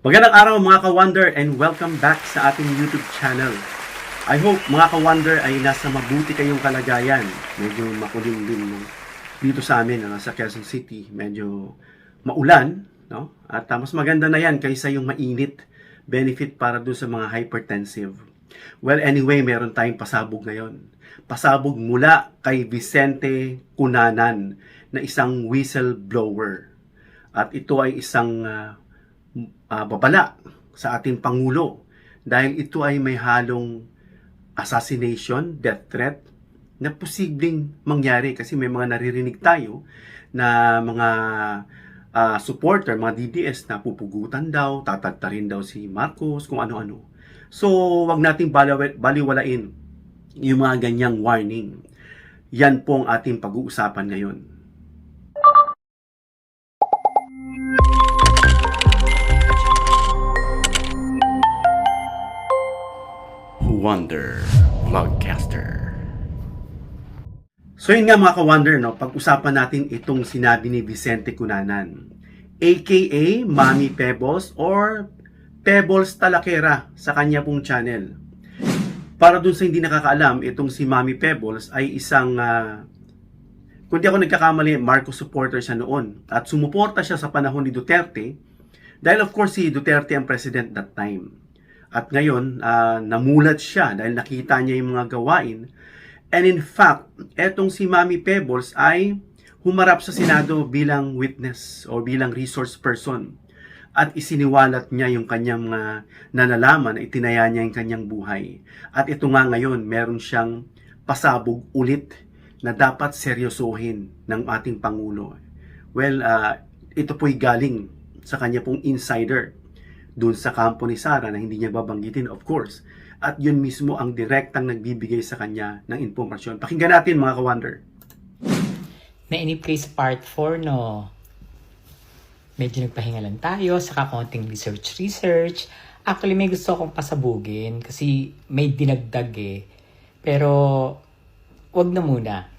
Magandang araw mga ka-Wonder and welcome back sa ating YouTube channel. I hope mga ka-Wonder ay nasa mabuti kayong kalagayan. Medyo makulimlim dito sa amin, sa Quezon City. Medyo maulan, no? At mas maganda na yan kaysa yung mainit. Benefit para doon sa mga hypertensive. Well, anyway, meron tayong pasabog ngayon. Pasabog mula kay Vicente Cunanan na isang whistleblower. At ito ay isang babala sa ating Pangulo dahil ito ay may halong assassination, death threat na posibleng mangyari kasi may mga naririnig tayo na mga supporter, mga DDS na pupugutan daw, tatagtarin daw si Marcos, kung ano-ano. So, wag nating baliwalain yung mga ganyang warning. Yan po ang ating pag-uusapan ngayon. Wonder Vlogcaster. So yun nga mga ka-Wonder, no? Pag-usapan natin itong sinabi ni Vicente Cunanan, aka Mami Pebbles or Pebbles Talakera sa kanya pong channel. Para dun sa hindi nakakaalam, itong si Mami Pebbles ay isang, kung di ako nagkakamali, Marcos supporter siya noon. At sumuporta siya sa panahon ni Duterte dahil of course si Duterte ang president that time. At ngayon, namulat siya dahil nakita niya yung mga gawain. And in fact, etong si Mami Pebbles ay humarap sa Senado bilang witness o bilang resource person. At isiniwalat niya yung kanyang nalalaman, itinaya niya yung kanyang buhay. At ito nga ngayon, meron siyang pasabog ulit na dapat seryosohin ng ating Pangulo. Well, ito po'y galing sa kanya pong insider doon sa kampo ni Sara na hindi niya babanggitin, of course. At yun mismo ang direktang nagbibigay sa kanya ng impormasyon. Pakinggan natin mga ka-Wonder. Nainip kayo sa part 4, no? Medyo nagpahinga lang tayo, saka konting research. Actually, may gusto akong pasabugin kasi may dinagdag eh. Pero, wag na muna.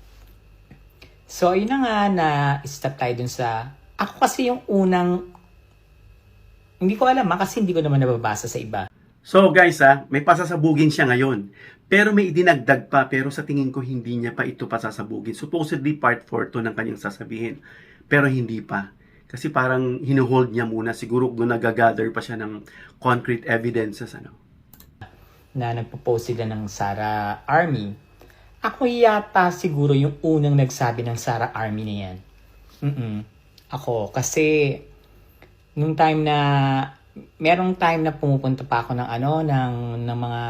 So, ayun na nga na stop tayo dun sa... Ako kasi yung unang... Hindi ko alam kasi hindi ko naman nababasa sa iba. So guys, may pasasabugin siya ngayon. Pero may idinagdag pa, pero sa tingin ko hindi niya pa ito pasasabugin. Supposedly part 4 to ng kanyang sasabihin. Pero hindi pa. Kasi parang hinuhold niya muna. Siguro doon nagagather pa siya ng concrete evidences. Na nagpo-post sila ng Sara Army. Ako yata siguro yung unang nagsabi ng Sara Army na yan. Ako, kasi... Nung time na, merong time na pumupunta pa ako ng mga,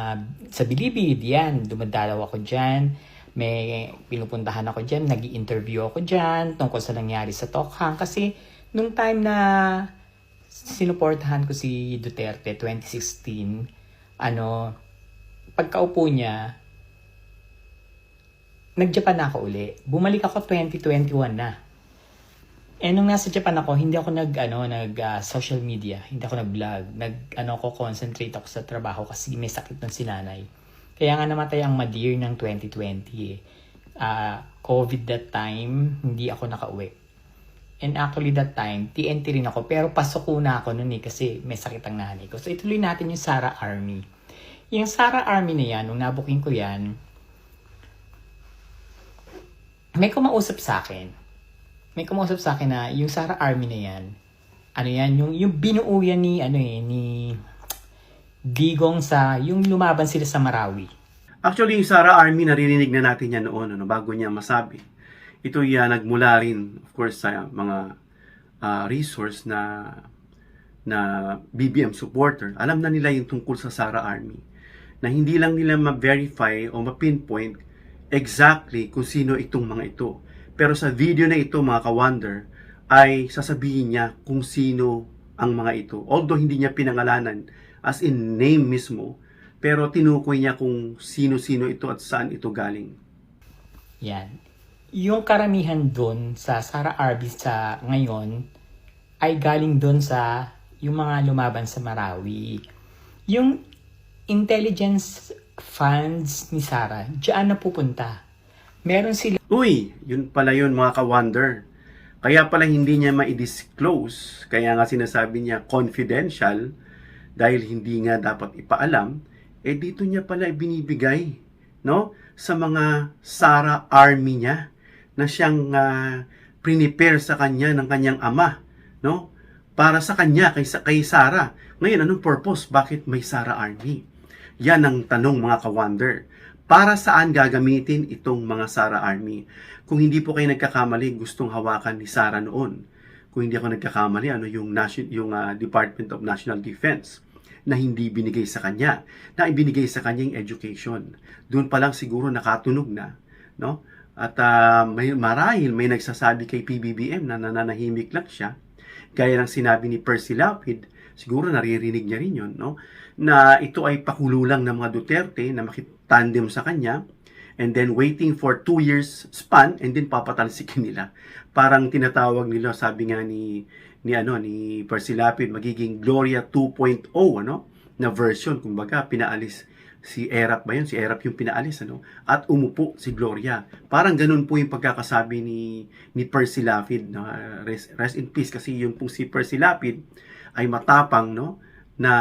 sa Bilibid, yan, dumadalaw ako dyan, may pinupuntahan ako dyan, nag-i-interview ako dyan, tungkol sa nangyari sa Tokhang, kasi nung time na sinuportahan ko si Duterte, 2016, pagkaupo niya, nag-Japan na ako uli, bumalik ako 2021 na. Nung nasa Japan ako, hindi ako social media, hindi ako nag-vlog. Concentrate ako sa trabaho kasi may sakit ng sinanay. Kaya nga namatay ang Madir ng 2020 eh. COVID that time, hindi ako nakauwi. And actually that time, TNT rin ako, pero pasok na ako noon eh kasi may sakit ang nanay ko. So ituloy natin yung Sara Army. Yung Sara Army na yan, nung nabuking ko yan, may kumausap sa akin. May kumausap sa akin na yung Sara Army na yan, yung binuo yan ni Digong yung lumaban sila sa Marawi. Actually, yung Sara Army, naririnig na natin yan noon, bago niya masabi. Ito nagmula rin, of course, sa mga resource na BBM supporter. Alam na nila yung tungkol sa Sara Army. Na hindi lang nila ma-verify o ma-pinpoint exactly kung sino itong mga ito. Pero sa video na ito mga ka-Wonder ay sasabihin niya kung sino ang mga ito. Although hindi niya pinangalanan as in name mismo, pero tinukoy niya kung sino-sino ito at saan ito galing. Yan. Yung karamihan doon sa Sara Arby sa ngayon ay galing doon sa yung mga lumaban sa Marawi. Yung intelligence funds ni Sara, diyan na pupunta. Meron sila... Uy, yun pala yun mga ka-Wonder. Kaya pala hindi niya ma-disclose, kaya nga sinasabi niya confidential, dahil hindi nga dapat ipaalam, dito niya pala binibigay, no? Sa mga Sara Army niya, na siyang prepare sa kanya ng kanyang ama, no? Para sa kanya, kay Sara. Ngayon, anong purpose? Bakit may Sara Army? Yan ang tanong, mga ka-wonder. Para saan gagamitin itong mga Sara Army? Kung hindi po kayo nagkakamali, gustong hawakan ni Sara noon. Kung hindi ako nagkakamali, yung Department of National Defense na hindi binigay sa kanya, na ibinigay sa kanya yung education. Doon pa lang siguro nakatunog na, no? At marahil may nagsasabi kay PBBM na nananahimik lang siya, gaya ng sinabi ni Percy Lapid, siguro naririnig niya rin yun, no? Na ito ay pakulo lang ng mga Duterte na makitandem sa kanya, and then waiting for 2 years span, and then papatalsikin nila. Parang tinatawag nila, sabi nga ni Percy Lapid, magiging Gloria 2.0, na version. Kumbaga, pinaalis si Erap ba yun? Si Erap yung pinaalis, at umupo si Gloria. Parang ganun po yung pagkakasabi ni Percy Lapid, no? Rest in peace, kasi yung pong si Percy Lapid ay matapang, no? Na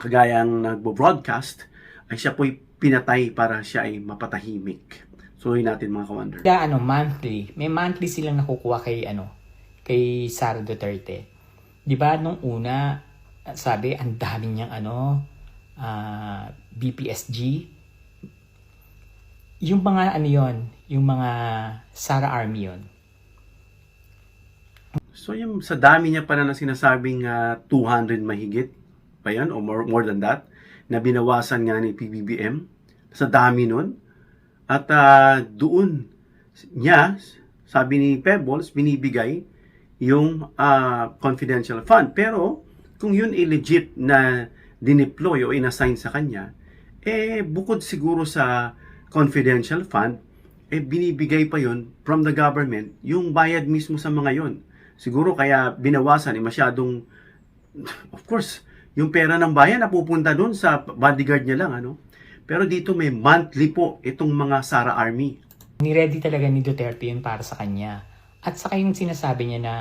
kagayang nagbo-broadcast, ay siya po'y pinatay para siya ay mapatahimik. So, yun natin, mga ka-wonder. Monthly. May monthly silang nakukuha kay Sara Duterte. 'Di ba nung una, sabi ang dami niyang BPSG. Yung mga yung mga Sara Army yon. So, yung sa dami niya pala na sinasabing 200 mahigit pa yan, o more than that, na binawasan nga ni PBBM, sa dami nun. At doon niya, sabi ni Pebbles, binibigay yung confidential fund. Pero, kung yun legit na dineploy o inassign sa kanya, bukod siguro sa confidential fund, binibigay pa yun from the government, yung bayad mismo sa mga yon. Siguro kaya binawasan, masyadong, of course, yung pera ng bayan napupunta doon sa bodyguard niya lang, Pero dito may monthly po itong mga Sara Army. Ni-ready talaga ni Duterte yun para sa kanya. At saka yung sinasabi niya na,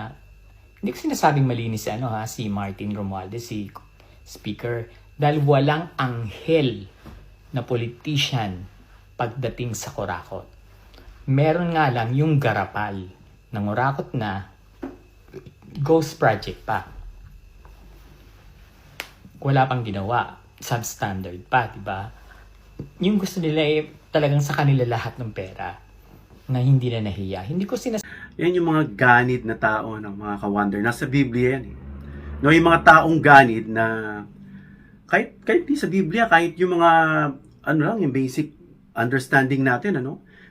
hindi ko sinasabing malinis si Martin Romualdez, si Speaker, dahil walang anghel na politician pagdating sa kurakot. Meron nga lang yung garapal. Nangurakot na, ghost project pa. Wala pang ginawa. Substandard pa, diba? Yung gusto nila talagang sa kanila lahat ng pera na hindi na nahiya. Hindi ko Yan yung mga ganid na tao, mga ka-wonder. Nasa Biblia yan. No, yung mga taong ganid na kahit di sa Biblia, kahit yung mga yung basic understanding natin,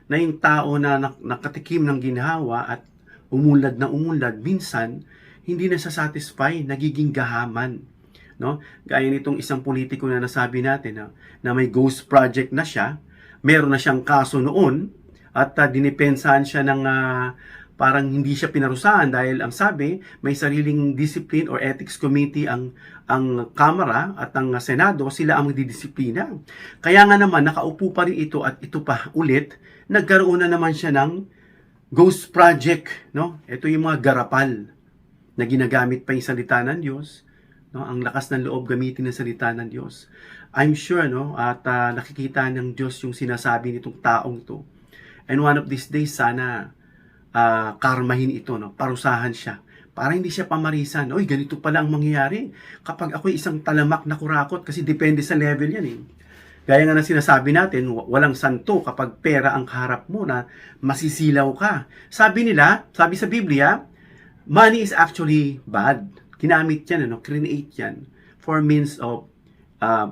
na yung tao na nakatikim ng ginhawa at umulad na umulad, minsan hindi na satisfy, nagiging gahaman. No? Gaya nitong isang politiko na nasabi natin na may ghost project na siya, meron na siyang kaso noon, at dinipensahan siya ng parang hindi siya pinarusahan dahil ang sabi, may sariling discipline or ethics committee ang Kamara at ang Senado, sila ang magdidisiplina. Kaya nga naman, nakaupo pa rin ito at ito pa ulit, nagkaroon na naman siya ng ghost project. No? Ito yung mga garapal na ginagamit pa yung salita ng Diyos. No? Ang lakas ng loob gamitin ng salita ng Diyos. I'm sure, at nakikita ng Diyos yung sinasabi nitong taong to. And one of these days, sana karmahin ito, parusahan siya. Para hindi siya pamarisan. Oy, ganito pala ang mangyayari kapag ako'y isang talamak na kurakot, kasi depende sa level yan Gaya nga na sinasabi natin, walang santo kapag pera ang kaharap mo na masisilaw ka. Sabi sa Biblia, money is actually bad. Ginamit yan, create yan for means of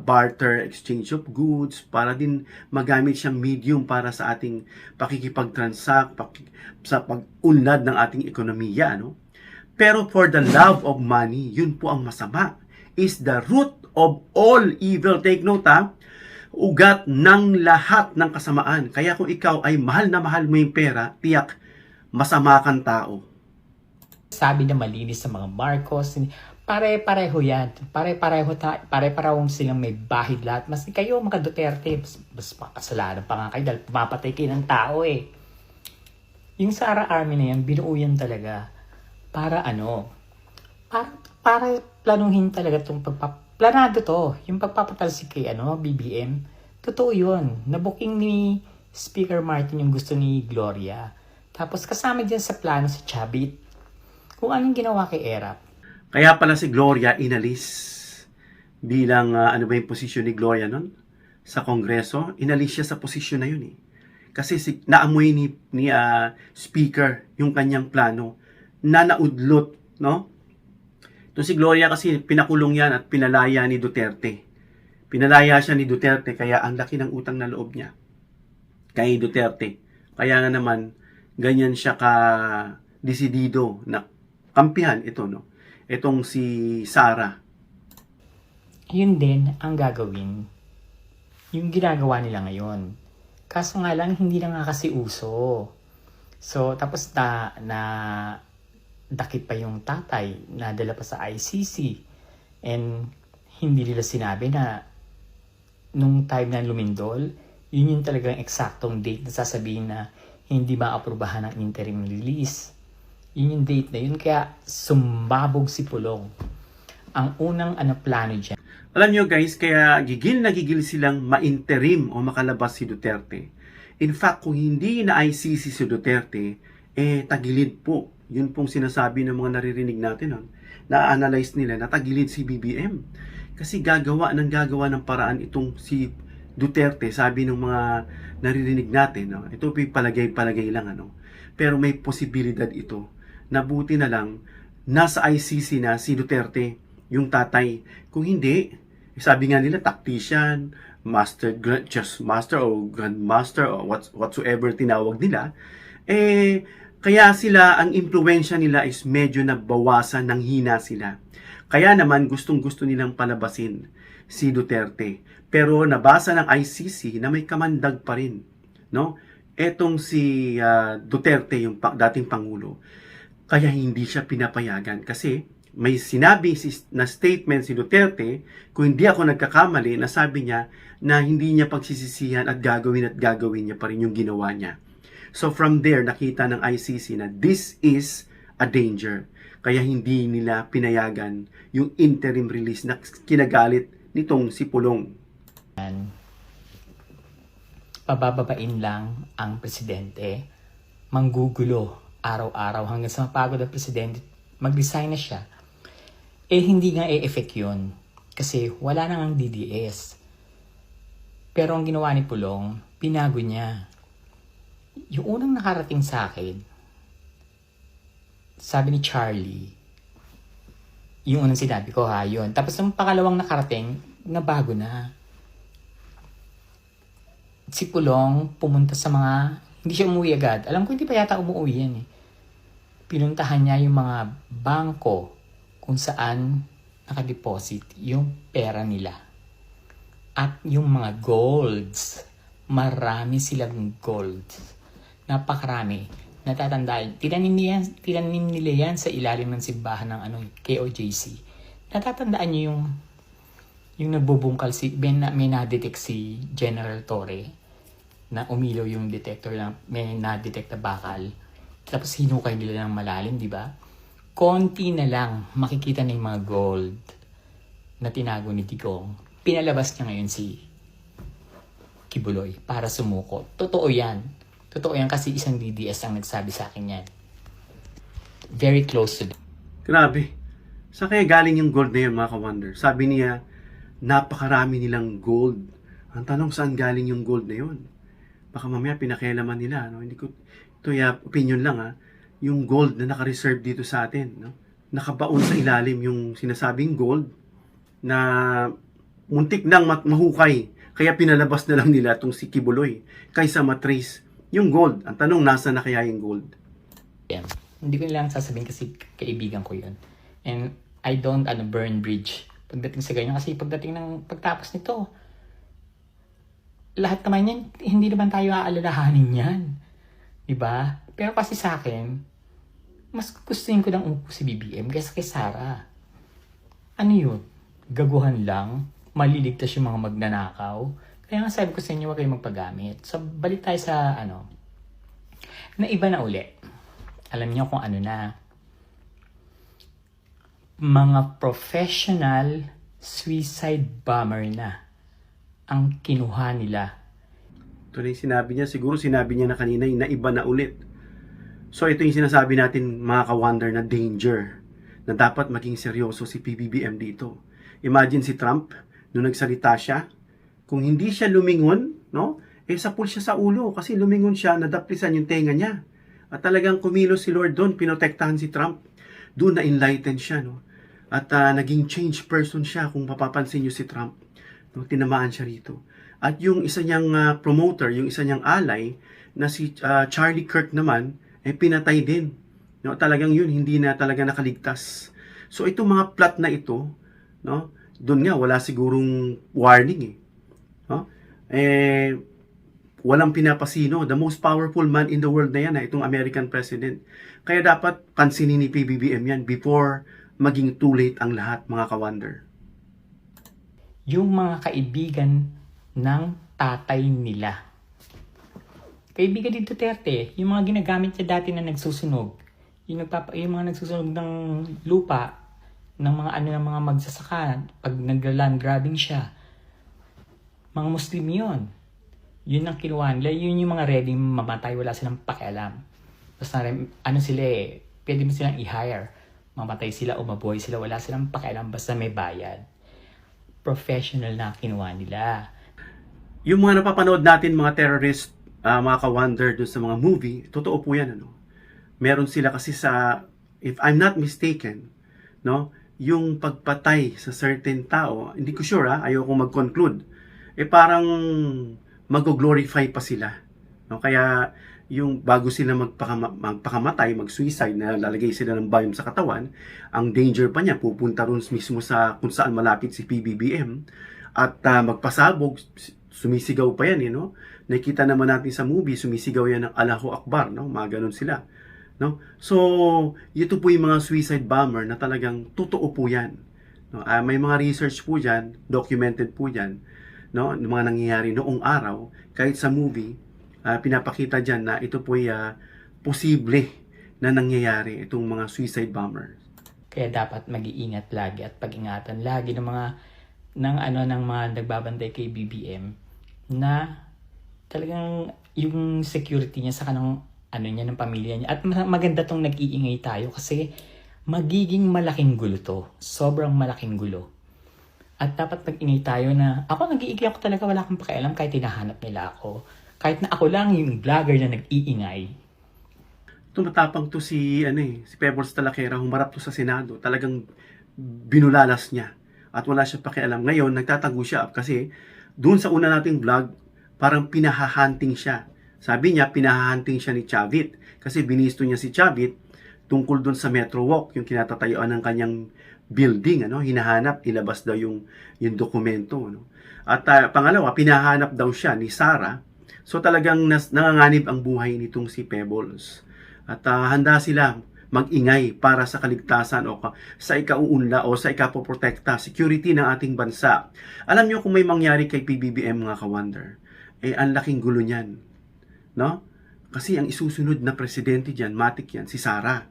barter, exchange of goods, para din magamit siyang medium para sa ating pakikipag-transact, sa pag-unlad ng ating ekonomiya. Pero for the love of money, yun po ang masama, is the root of all evil. Take note, ugat ng lahat ng kasamaan. Kaya kung ikaw ay mahal na mahal mo yung pera, tiyak, masama kang tao. Sabi na malinis sa mga Marcos, pare-pareho yan. Pare-parehong silang may bahid lahat. Mas kayo, mga Duterte, mas makasalanan pa nga kayo dahil pumapatay kayo ng tao Yung Sara Army na yan, binuo yan talaga. Para ano? Para planuhin talaga itong planado to. Yung pagpapatalsik kay BBM. Totoo yun. Nabuking ni Speaker Martin yung gusto ni Gloria. Tapos kasama dyan sa plano si Chavit. Kung anong ginawa kay Erap. Kaya pala si Gloria inalis bilang ano ba yung posisyon ni Gloria nun? Sa Kongreso, inalis siya sa posisyon na yun eh. Kasi naamoy ni Speaker yung kanyang plano na naudlot, no? Ito si Gloria kasi pinakulong yan at pinalaya ni Duterte. Pinalaya siya ni Duterte kaya ang laki ng utang na loob niya kay Duterte. Kaya nga naman, ganyan siya ka-desidido na kampihan ito, no? Itong si Sara. Yun din ang gagawin. Yung ginagawa nila ngayon. Kaso nga lang, hindi na nga kasi uso. So, tapos na dakit pa yung tatay, nadala pa sa ICC. And hindi nila sinabi na nung time na lumindol, yun yung talagang eksaktong date na sasabihin na hindi maaprubahan ng interim release. Yun yung date na yun, kaya sumbabog si Pulong. Ang unang plano dyan. Alam nyo guys, kaya gigil na gigil silang ma-interim o makalabas si Duterte. In fact, kung hindi na ICC si Duterte, tagilid po. Yun pong sinasabi ng mga naririnig natin. Na-analyze nila na tagilid si BBM. Kasi gagawa ng paraan itong si Duterte, sabi ng mga naririnig natin. Ito palagay-palagay lang. Pero may posibilidad ito. Nabuti na lang, nasa ICC na si Duterte, yung tatay. Kung hindi, sabi nga nila, tactician, master o grandmaster o whatsoever tinawag nila, kaya sila, ang impluensya nila is medyo nabawasan, ng hina sila. Kaya naman, gustong-gusto nilang palabasin si Duterte. Pero nabasa ng ICC na may kamandag pa rin. No? Etong si Duterte, yung dating Pangulo, kaya hindi siya pinapayagan kasi may sinabi na statement si Duterte, kung hindi ako nagkakamali, na sabi niya na hindi niya pagsisisihan at gagawin niya pa rin yung ginawa niya. So from there, nakita ng ICC na this is a danger. Kaya hindi nila pinayagan yung interim release na kinagalit nitong si Pulong. Pabababain lang ang presidente, manggugulo araw-araw hanggang sa mapagod ang presidente, mag-resign na siya. Hindi nga e-effect yun. Kasi wala nang ang DDS. Pero ang ginawa ni Pulong, pinago niya. Yung unang nakarating sa akin, sabi ni Charlie, yung unang sinabi ko yun. Tapos yung pangalawang nakarating, nabago na. Si Pulong pumunta sa mga, hindi siya umuwi agad. Alam ko hindi pa yata umuwi yan eh. Pinuntahan niya yung mga bangko kung saan nakadeposit yung pera nila. At yung mga golds, marami silang gold. Napakarami. Natatandaan, tinanim nila yan sa ilalim ng simbahan ng KOJC. Natatandaan niyo yung nagbubungkal may na-detect si General Torre na umilaw yung detector na may na-detect na bakal. Tapos hinukay nila ng malalim, di ba? Konti na lang makikita na yung mga gold na tinago ni Digong. Pinalabas niya ngayon si Kibuloy para sumuko. Totoo yan. Totoo yan kasi isang DDS ang nagsabi sa akin yan. Very close to them. Grabe. Saan kaya galing yung gold na yun, mga ka-wonder? Sabi niya, napakarami nilang gold. Ang tanong, saan galing yung gold na yun? Baka mamaya pinakialaman nila. Hindi ko, ito opinion lang yung gold na naka-reserve dito sa atin. Nakabaon sa ilalim yung sinasabing gold na muntik nang mahukay. Kaya pinalabas na lang nila itong si Kibuloy kaysa matrace yung gold. Ang tanong, nasa na kaya yung gold? Yeah. Hindi ko nilang sasabihin kasi kaibigan ko yun. And I don't burn bridge pagdating sa ganyan. Kasi pagtapos nito, lahat naman yan, hindi naman tayo aalalahanin yan. Diba? Pero kasi sa akin, mas gustuin ko ng umupo si BBM kaysa kay Sara. Ano yun? Gaguhan lang? Maliligtas yung mga magnanakaw? Kaya nga sabi ko sa inyo, huwag kayong magpagamit. So, balik tayo sa na iba na uli. Alam niyo kung ano na. Mga professional suicide bomber na ang kinuha nila. Ito na yung sinabi niya. Siguro sinabi niya na kanina yung naiba na ulit. So ito yung sinasabi natin mga ka-wonder na danger. Na dapat maging seryoso si PBBM dito. Imagine si Trump, nung nagsalita siya, kung hindi siya lumingon, no? Sapul siya sa ulo kasi lumingon siya, nadaplisan yung tenga niya. At talagang kumilos si Lord doon, pinotektahan si Trump. Doon na enlighten siya, no? At naging change person siya kung mapapansin niyo si Trump. No? Tinamaan siya rito. At yung isa niyang promoter, yung isa niyang ally, na si Charlie Kirk naman, pinatay din. No? Talagang yun, hindi na talaga nakaligtas. So itong mga plot na ito, no? Doon nga, wala sigurong warning No? Walang pinapasino. The most powerful man in the world na yan, itong American president. Kaya dapat pansinin ni PBBM yan before maging too late ang lahat, mga ka-wonder. Yung mga kaibigan ng tatay nila. Kaibigan din Duterte, yung mga ginagamit niya dati na nagsusunog. Yung mga nagsusunog ng lupa, ng mga magsasaka, pag nagla-land grabbing siya. Mga Muslim yun. Yun ang kinuha nila. Yun yung mga ready mamatay. Wala silang pakialam. Basta sila pwede mo silang i-hire. Mamatay sila o mabuhay sila. Wala silang pakialam basta may bayad. Professional na kinuha nila. Yung mga napapanood natin, mga terrorist, mga ka-wonder dun sa mga movie, totoo po yan. Meron sila kasi sa, if I'm not mistaken, no, yung pagpatay sa certain tao, hindi ko sure ayoko mag-conclude, parang mag-glorify pa sila. No? Kaya yung bago sila magpakamatay, mag-suicide, na lalagay sila ng Valium sa katawan, ang danger pa niya, pupunta ron mismo sa kung saan malapit si PBBM at magpasabog, sumisigaw pa yan. No? Nakita naman natin sa movie, sumisigaw yan ng Allahu Akbar, no? Mga ganun sila. No? So, ito po yung mga suicide bomber na talagang totoo po yan. No? May mga research po dyan, documented po dyan, no, ng mga nangyayari noong araw, kahit sa movie, pinapakita dyan na ito po ay posible na nangyayari itong mga suicide bombers. Kaya dapat mag-iingat lagi at pag-ingatan lagi ng mga nagbabantay kay BBM na talagang yung security niya sa kanang niya ng pamilya niya. At maganda tong nag-iingay tayo kasi magiging malaking gulo to. Sobrang malaking gulo. At dapat mag-ingay tayo na, ako nag-iingay ako talaga, wala akong pakialam kahit hinahanap nila ako. Kahit na ako lang yung vlogger na nag-iingay. Tumatapang to si Pebbles Talakera, humarap to sa Senado. Talagang binulalas niya. At wala siya pakialam. Ngayon, nagtatago siya kasi doon sa una nating vlog, parang pinahahunting siya. Sabi niya, pinahahunting siya ni Chavit. Kasi binisto niya si Chavit tungkol doon sa Metro Walk, yung kinatatayuan ng kanyang building, hinahanap, ilabas daw yung dokumento, At pangalawa, pinahanap daw siya ni Sara. So talagang nanganganib ang buhay nitong si Pebbles. At handa sila mag-ingay para sa kaligtasan o sa ikauunla o sa ikapoprotekta, security ng ating bansa. Alam niyo kung may mangyari kay PBBM, mga ka-wonder, ang laking gulo niyan, no? Kasi ang isusunod na presidente diyan, matik yan, si Sara,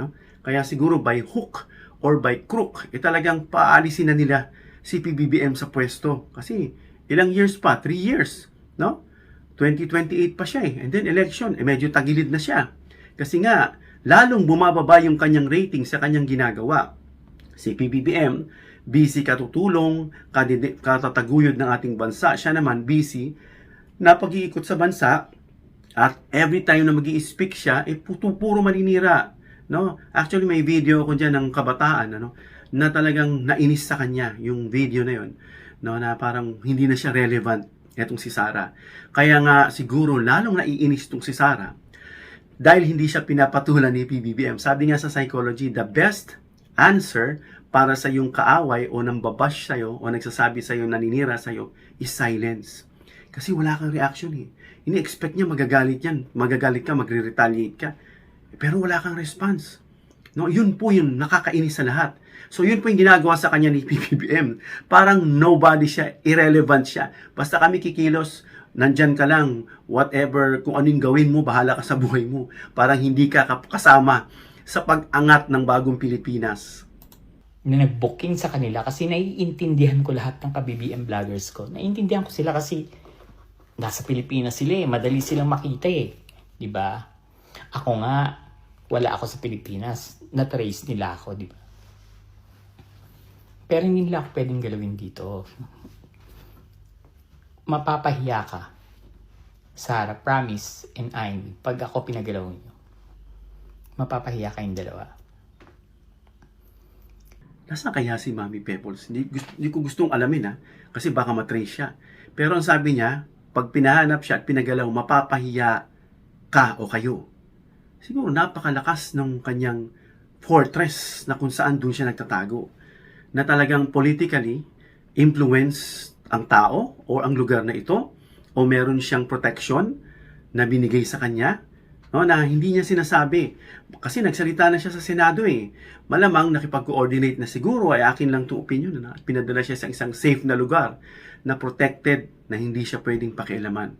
no? Kaya siguro by hook or by crook, talagang paalisin na nila si PBBM sa pwesto. Kasi ilang years pa? 3 years. No? 2028 pa siya And then election, medyo tagilid na siya. Kasi nga, lalong bumababa yung kanyang rating sa kanyang ginagawa. Si PBBM, busy katutulong, katataguyod ng ating bansa. Siya naman busy na pag-iikot sa bansa. At every time na mag-i-speak siya, puro maninira. No? Actually, may video ko dyan ng kabataan na talagang nainis sa kanya yung video na yun, na parang hindi na siya relevant itong si Sara. Kaya nga siguro lalong naiinis itong si Sara dahil hindi siya pinapatulan ni PBBM. Sabi nga sa psychology, the best answer para sa yung kaaway o nambabash sa'yo o nagsasabi sa'yo, naninira sa'yo is silence. Kasi wala kang reaction Ini-expect niya magagalit yan. Magagalit ka, magre-retaliate ka. Pero wala kang response. No, yun po yung nakakainis sa lahat. So yun po yung ginagawa sa kanya ni PBBM. Parang nobody siya, irrelevant siya. Basta kami kikilos, nandyan ka lang, whatever, kung anong gawin mo, bahala ka sa buhay mo. Parang hindi ka kasama sa pag-angat ng bagong Pilipinas. Na nag-booking sa kanila kasi naiintindihan ko lahat ng ka-BBM vloggers ko. Naiintindihan ko sila kasi nasa Pilipinas sila eh. Madali silang makita eh. Diba? Ako nga, wala ako sa Pilipinas. Na-trace nila ako, diba? Pero hindi nila ako pwedeng galawin dito. Mapapahiya ka. Sarah, Promise, and Amy, pag ako pinagalaw niyo. Mapapahiya kayong dalawa. Nasaan kaya si Mami Pebbles? Hindi ko gustong alamin ha, kasi baka matrace siya. Pero ang sabi niya, pag pinahanap siya at pinagalaw, mapapahiya ka o kayo. Siguro napakalakas ng kanyang fortress na kung saan doon siya nagtatago. Na talagang politically influence ang tao o ang lugar na ito o meron siyang protection na binigay sa kanya, no, na hindi niya sinasabi. Kasi nagsalita na siya sa Senado eh. Malamang nakipag-coordinate na siguro ay akin lang itong opinion na pinadala siya sa isang safe na lugar na protected na hindi siya pwedeng pakialaman.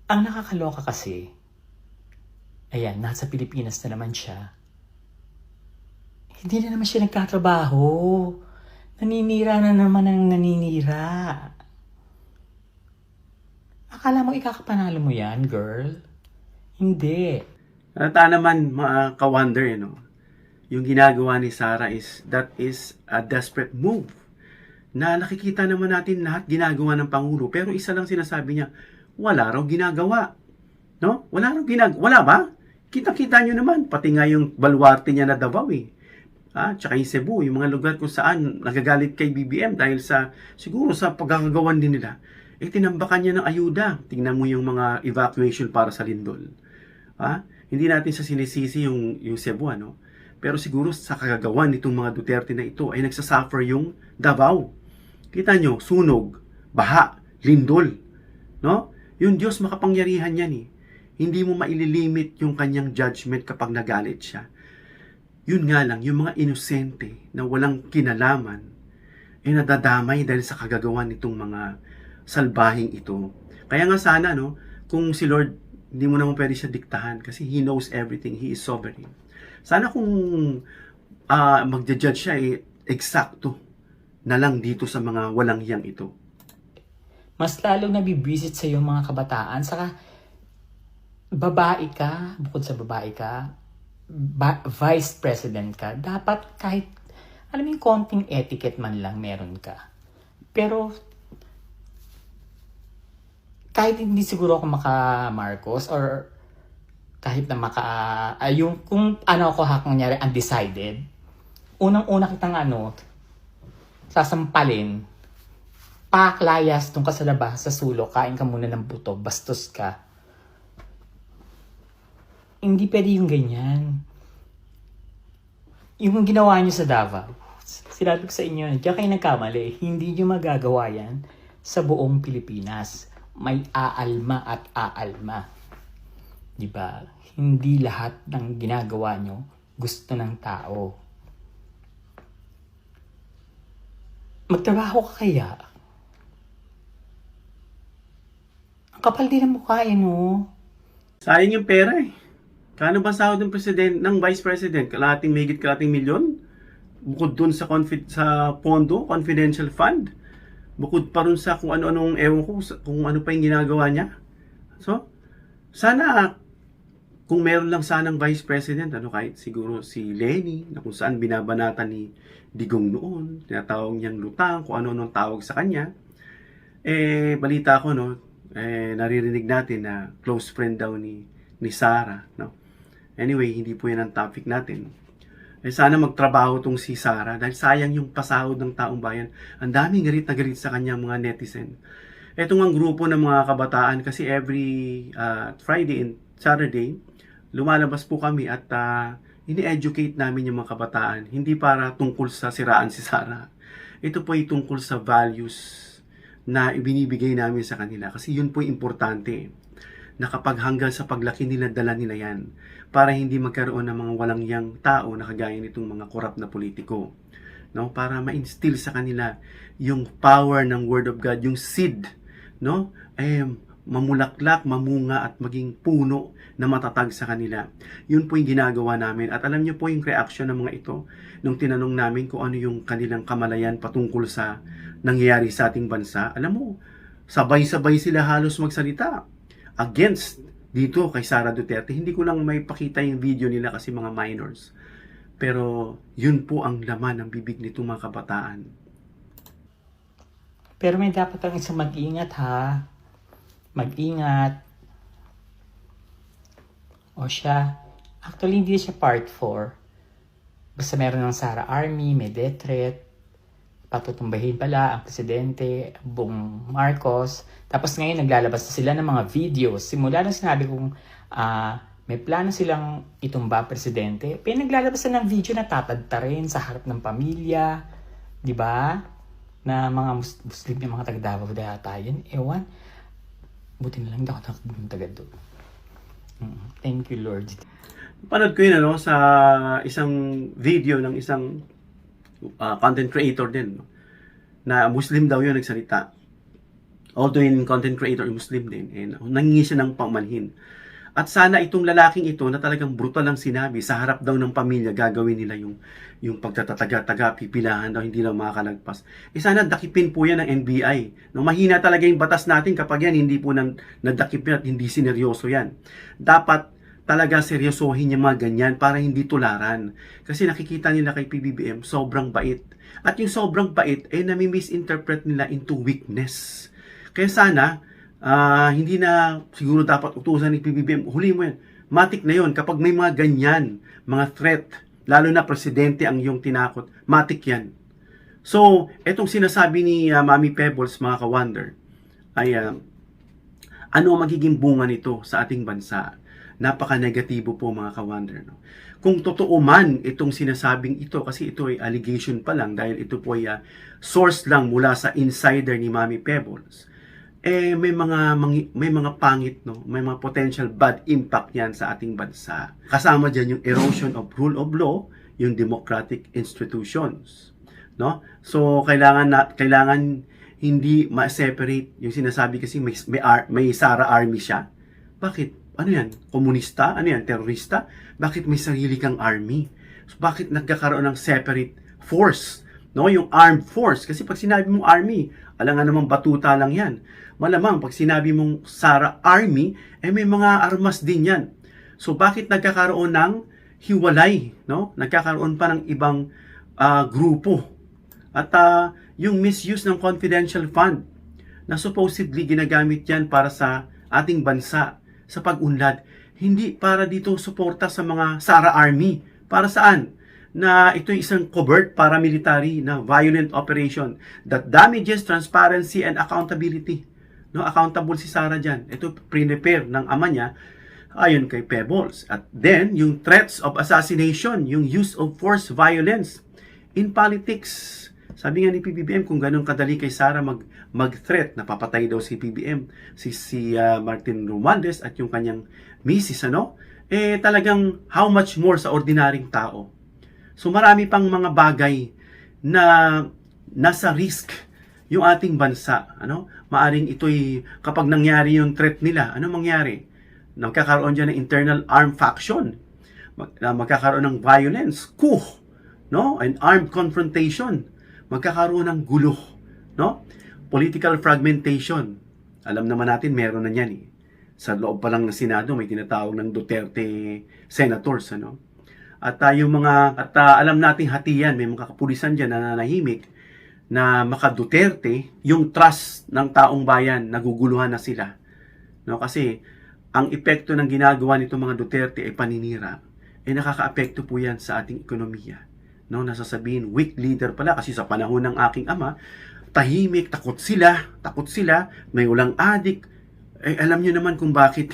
Ang nakakaloka kasi, ayan, nasa Pilipinas na naman siya. Hindi na naman siya nagtatrabaho. Naninira na naman ang naninira. Akala mo ikakapanalo mo yan, girl? Hindi. Nata naman mga ka-wonder, yung ginagawa ni Sarah that is a desperate move. Na nakikita naman natin lahat ginagawa ng Pangulo, pero isa lang sinasabi niya, wala raw ginagawa. No? Wala raw ginagawa. Wala ba? Kita-kita nyo naman, pati nga yung baluarte niya na Davao eh. Tsaka yung Cebu, yung mga lugar kung saan nagagalit kay BBM dahil siguro sa pagkakagawan din nila, tinambakan niya ng ayuda. Tingnan mo yung mga evacuation para sa lindol. Hindi natin sa sinisisi yung Cebu, pero siguro sa kagagawan nitong mga Duterte na ito ay nagsasuffer yung Davao. Kita nyo, sunog, baha, lindol. No? Yung Diyos makapangyarihan yan eh. Hindi mo maililimit yung kanyang judgment kapag nagalit siya. Yun nga lang, yung mga inosente na walang kinalaman ay nadadamay dahil sa kagagawan nitong mga salbahing ito. Kaya nga sana, kung si Lord, hindi mo naman pwede siya diktahan kasi He knows everything. He is sovereign. Sana kung magja-judge siya, eksakto na lang dito sa mga walang hiyang ito. Mas lalong nabibisit sa yung mga kabataan. Saka, babae ka, bukod sa babae ka, vice president ka, dapat kahit, alam mo yung konting etiquette man lang meron ka. Pero, kahit hindi siguro ako maka-Marcos or kahit na yung kung ano ako kunyari undecided, unang-una kitang sasampalin, paklayas nung ka sa labas, sa sulok, kain ka muna ng buto, bastos ka. Hindi pwede yung ganyan. Yung ginawa nyo sa Davao, sinabi ko sa inyo, diyan kayo nagkamali, hindi nyo magagawa yan sa buong Pilipinas. May aalma at aalma. Diba? Hindi lahat ng ginagawa nyo gusto ng tao. Magtrabaho ka kaya? Ang kapal din ng mukha Sayang yung pera eh. Kano ba sahod ng vice president? Mahigit kalating milyon? Bukod dun sa pondo, confidential fund? Bukod pa rin sa kung ano-anong ewan ko, kung ano pa yung ginagawa niya. So, sana kung meron lang sanang vice president, kahit siguro si Lenny, na kung saan binabanatan ni Digong noon, tinatawag niyang lutang, kung ano-anong tawag sa kanya. Balita ko, naririnig natin na close friend daw ni Sarah, Anyway, hindi po yan ang topic natin. Sana magtrabaho tong si Sarah dahil sayang yung pasahod ng taong bayan. Ang daming galit na galit sa kanya mga netizen. Etong ang grupo ng mga kabataan kasi every Friday and Saturday, lumalabas po kami at ini-educate namin yung mga kabataan. Hindi para tungkol sa siraan si Sarah. Ito po ay tungkol sa values na ibinibigay namin sa kanila. Kasi yun po importante. Na kapag hanggang sa paglaki nila, dala nila yan. Para hindi magkaroon ng mga walang yang tao na kagaya nitong mga korap na politiko. Para ma-instill sa kanila yung power ng Word of God, yung seed no? Mamulaklak, mamunga at maging puno na matatag sa kanila. Yun po yung ginagawa namin. At alam niyo po yung reaction ng mga ito nung tinanong namin kung ano yung kanilang kamalayan patungkol sa nangyayari sa ating bansa. Alam mo, sabay-sabay sila halos magsalita against dito kay Sara Duterte. Hindi ko lang may pakita yung video nila kasi mga minors. Pero yun po ang laman ng bibig nitong mga kabataan. Pero may dapat ang isang mag-ingat ha. Mag-ingat. O siya, actually hindi siya part 4. Basta meron ng Sara Army, may death threat, patutumbahin pala ang presidente, Bong Marcos. Tapos ngayon naglalabas na sila ng mga videos. Simula nang sinabi kong may plano silang itumba ang presidente, pinaglalabas na ng video na tatadta rin sa harap ng pamilya. Di ba? Na mga Muslim yung mga taga-Davao data yun. Ewan. Buti na lang hindi ako nakapunta doon. Thank you, Lord. Panood ko yun sa isang video ng isang content creator din, no? Na Muslim daw yun nagsalita. Although yung content creator ay Muslim din, nangingi siya ng pamanhin. At sana itong lalaking ito na talagang brutal lang sinabi, sa harap daw ng pamilya, gagawin nila yung pagtatataga-taga, pipilahan daw, hindi lang makakalagpas. Sana dakipin po yan ng NBI. No, mahina talaga yung batas natin kapag yan, hindi po nadakip yan at hindi sineryoso yan. Dapat talaga seryosohin yung mga ganyan para hindi tularan. Kasi nakikita nila kay PBBM, sobrang bait. At yung sobrang bait, nami-misinterpret nila into weakness. Kaya sana, hindi na siguro dapat utusan ni PBBM, huli mo yan. Matik na yon kapag may mga ganyan, mga threat, lalo na presidente ang iyong tinakot, matik yan. So, etong sinasabi ni Mami Pebbles, mga ka-wonder, ay ano ang magiging bunga nito sa ating bansa? Napaka-negatibo po, mga ka-wonder. No? Kung totoo man itong sinasabing ito, kasi ito ay allegation pa lang, dahil ito po ay source lang mula sa insider ni Mami Pebbles, may mga pangit, no? May mga potential bad impact yan sa ating bansa. Kasama dyan yung erosion of rule of law, yung democratic institutions, no? So kailangan hindi ma-separate yung sinasabi kasi may Sara Army siya. Bakit? Ano yan? Komunista? Ano yan? Terorista? Bakit may sarili kang army? So, bakit nagkakaroon ng separate force? No, yung armed force. Kasi pag sinabi mong army, alam nga namang batuta lang yan. Malamang pag sinabi mong Sara Army, may mga armas din yan. So bakit nagkakaroon ng hiwalay? No? Nagkakaroon pa ng ibang grupo. At yung misuse ng confidential fund na supposedly ginagamit yan para sa ating bansa sa pag-unlad. Hindi para dito suporta sa mga Sara Army. Para saan? Na ito isang covert paramilitary na violent operation that damages transparency and accountability. No, accountable si Sara dyan. Ito prepare ng ama niya ayon kay Pebbles. At then, yung threats of assassination, yung use of force violence in politics. Sabi nga ni PBBM, kung ganun kadali kay Sara mag-threat, napapatay daw si PBM, si Martin Romualdez at yung kanyang misis, talagang how much more sa ordinaryong tao. So marami pang mga bagay na nasa risk yung ating bansa. Maaring ito'y kapag nangyari yung threat nila, ano mangyari? Magkakaroon dyan ng internal armed faction. Magkakaroon ng violence, coup, an armed confrontation. Magkakaroon ng gulo, political fragmentation. Alam naman natin, meron na yan. Sa loob pa lang ng Senado, may tinatawag ng Duterte senators, At alam nating hatiyan, may mga kapulisan dyan na nanahimik na maka-Duterte, yung trust ng taong bayan, naguguluhan na sila. Kasi ang epekto ng ginagawa nito mga Duterte ay paninira. Nakaka-apekto po yan sa ating ekonomiya. Nasasabihin, weak leader pala kasi sa panahon ng aking ama, tahimik, takot sila, may ulang adik. Alam nyo naman kung bakit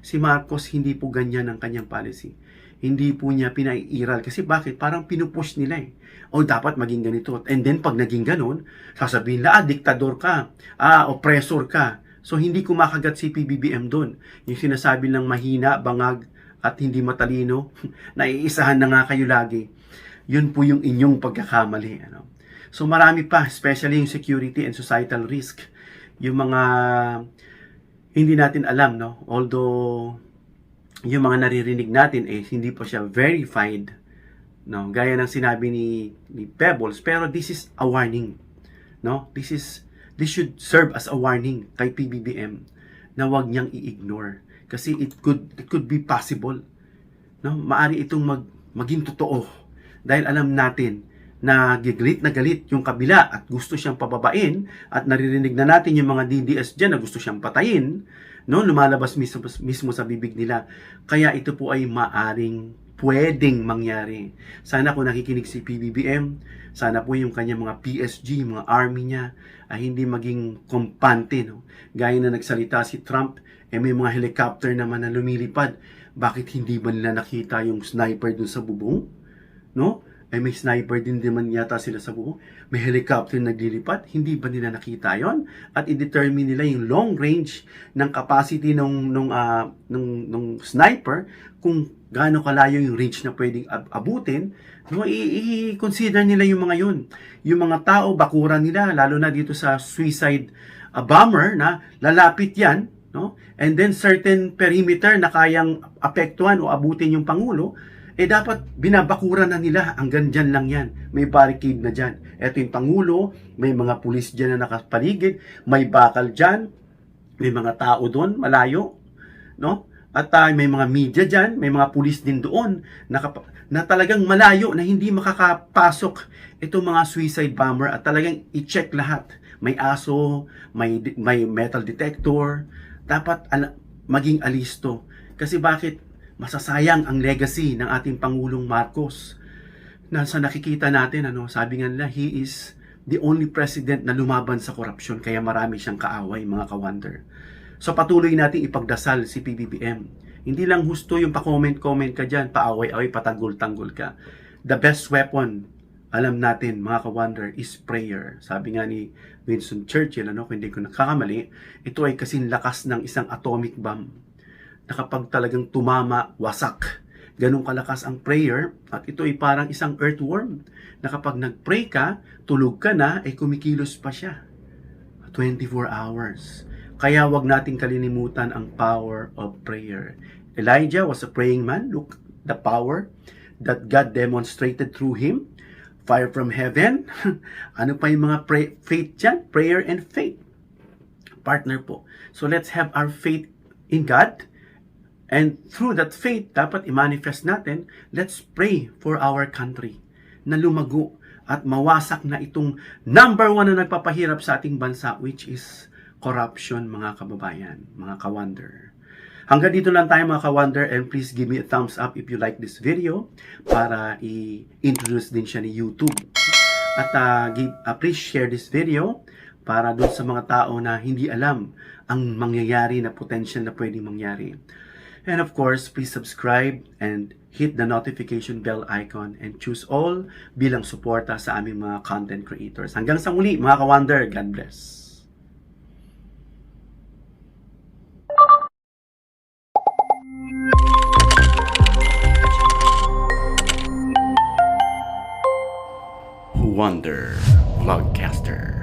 si Marcos hindi po ganyan ang kanyang policy. Hindi po niya pinaiiral. Kasi bakit? Parang pinupush nila O dapat maging ganito. And then pag naging ganun, sasabihin nila, diktador ka, oppressor ka. So hindi kumakagat si PBBM doon. Yung sinasabi ng mahina, bangag, at hindi matalino, naiisahan na nga kayo lagi. Yun po yung inyong pagkakamali. So marami pa, especially yung security and societal risk. yung mga hindi natin alam, no? Although yung mga naririnig natin hindi pa siya verified, no? Gaya ng sinabi ni Pebbles, pero this is a warning, no? This should serve as a warning kay PBBM na wag niyang i-ignore kasi it could be possible, no? Maari itong maging totoo dahil alam natin na galit yung kabila at gusto siyang pababain at naririnig na natin yung mga DDS dyan na gusto siyang patayin, no? Lumalabas mismo sa bibig nila. Kaya ito po ay pwedeng mangyari. Sana kung nakikinig si PBBM, sana po yung kanyang mga PSG, mga army niya, ay hindi maging kumpante, no? Gaya na nagsalita si Trump, may mga helicopter naman na lumilipad. Bakit hindi ba nila nakita yung sniper dun sa bubong? No? May sniper din naman yata sila sa bubong. May helicopter naglilipad. Hindi ba nila nakita yon? At i-determine nila yung long range ng capacity nung sniper kung gaano kalayo yung range na pwedeng abutin. No? I-consider nila yung mga yun. Yung mga tao, bakuran nila, lalo na dito sa suicide bomber na lalapit yan. No? And then certain perimeter na kayang apektuhan o abutin yung Pangulo, dapat binabakuran na nila, hanggang dyan lang yan. May barricade na dyan. Ito yung Pangulo, may mga pulis dyan na nakapaligid, may bakal dyan, may mga tao doon, malayo, no? At may mga media dyan, may mga pulis din doon, na talagang malayo, na hindi makakapasok itong mga suicide bomber, at talagang i-check lahat. May aso, may metal detector, dapat maging alisto. Kasi bakit? Masasayang ang legacy ng ating Pangulong Marcos. Sa nakikita natin, sabi nga nila, he is the only president na lumaban sa korupsyon, kaya marami siyang kaaway, mga ka-wonder. So patuloy natin ipagdasal si PBBM. Hindi lang husto yung pa-comment ka dyan, paaway-away, patanggol-tanggol ka. The best weapon, alam natin, mga ka-wonder, is prayer. Sabi nga ni Winston Churchill, kung hindi ko nakakamali, ito ay kasing lakas ng isang atomic bomb na kapag talagang tumama, wasak. Ganun kalakas ang prayer, at ito ay parang isang earthworm na kapag nag-pray ka, tulog ka na, kumikilos pa siya. 24 hours. Kaya wag nating kalilimutan ang power of prayer. Elijah was a praying man. Look, the power that God demonstrated through him. Fire from heaven. Ano pa yung mga faith dyan? Prayer and faith. Partner po. So let's have our faith in God. And through that faith, dapat i-manifest natin, let's pray for our country na lumago at mawasak na itong number one na nagpapahirap sa ating bansa, which is corruption, mga kababayan, mga ka-wonder. Hanggang dito lang tayo, mga ka-wonder, and please give me a thumbs up if you like this video para i-introduce din siya ni YouTube. At please share this video para dun sa mga tao na hindi alam ang mangyayari na potential na pwedeng mangyari. And of course, please subscribe and hit the notification bell icon and choose all bilang suporta sa aming mga content creators. Hanggang sa muli, mga ka-wonder, God bless. Wonder Vlogcaster.